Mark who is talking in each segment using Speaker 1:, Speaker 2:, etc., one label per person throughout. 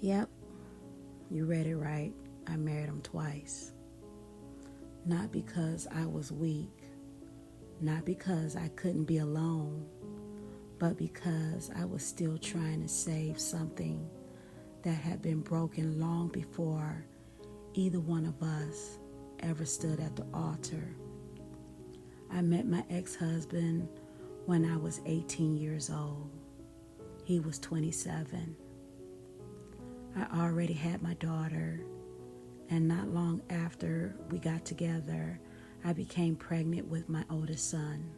Speaker 1: Yep, you read it right. I married him twice. Not because I was weak, not because I couldn't be alone, but because I was still trying to save something that had been broken long before either one of us ever stood at the altar. I met my ex-husband when I was 18 years old. He was 27. I already had my daughter, and not long after we got together, I became pregnant with my oldest son.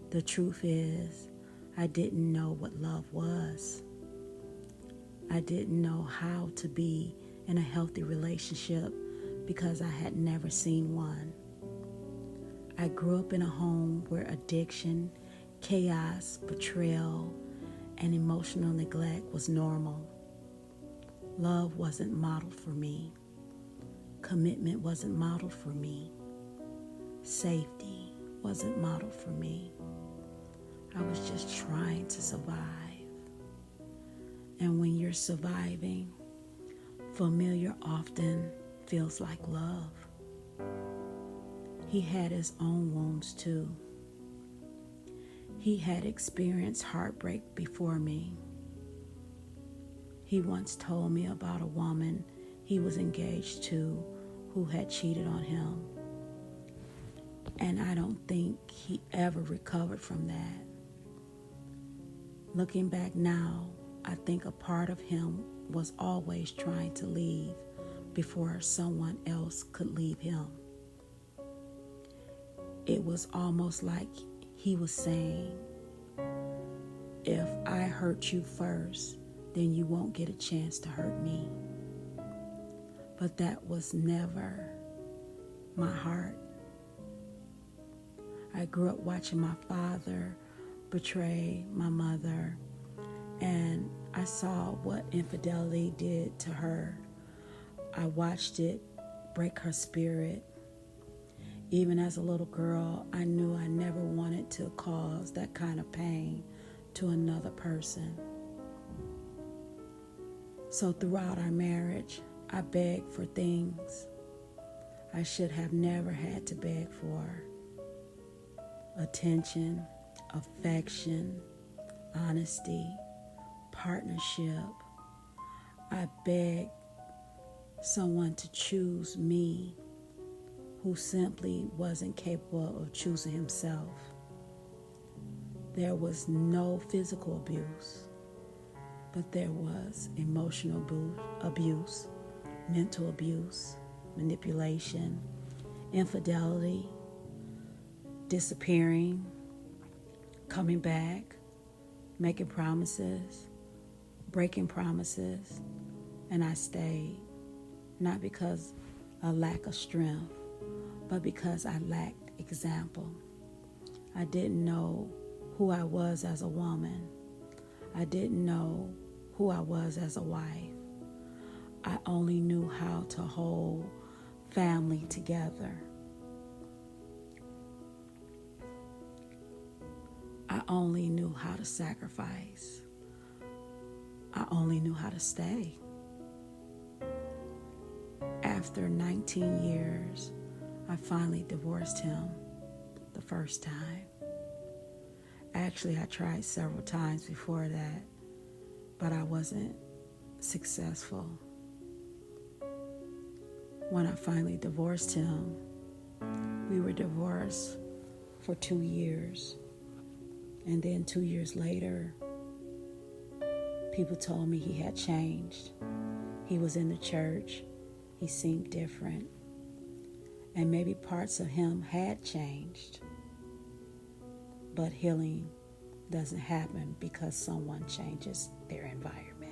Speaker 1: The truth is, I didn't know what love was. I didn't know how to be in a healthy relationship because I had never seen one. I grew up in a home where addiction, chaos, betrayal, and emotional neglect was normal. Love wasn't modeled for me. Commitment wasn't modeled for me. Safety wasn't modeled for me. I was just trying to survive. And when you're surviving, familiar often feels like love. He had his own wounds too. He had experienced heartbreak before me. He once told me about a woman he was engaged to who had cheated on him. And I don't think he ever recovered from that. Looking back now, I think a part of him was always trying to leave before someone else could leave him. It was almost like he was saying, if I hurt you first, then you won't get a chance to hurt me. But that was never my heart. I grew up watching my father betray my mother, and I saw what infidelity did to her. I watched it break her spirit. Even as a little girl, I knew I never wanted to cause that kind of pain to another person. So throughout our marriage, I begged for things I should have never had to beg for. Attention, affection, honesty, partnership. I begged someone to choose me who simply wasn't capable of choosing himself. There was no physical abuse, but there was emotional abuse, mental abuse, manipulation, infidelity, disappearing, coming back, making promises, breaking promises, and I stayed, not because of lack of strength, but because I lacked example. I didn't know who I was as a woman. I didn't know who I was as a wife. I only knew how to hold family together. I only knew how to sacrifice. I only knew how to stay. After 19 years, I finally divorced him the first time. Actually, I tried several times before that, but I wasn't successful. When I finally divorced him, we were divorced for 2 years. And then 2 years later, people told me he had changed. He was in the church. He seemed different. And maybe parts of him had changed. But healing doesn't happen because someone changes their environment.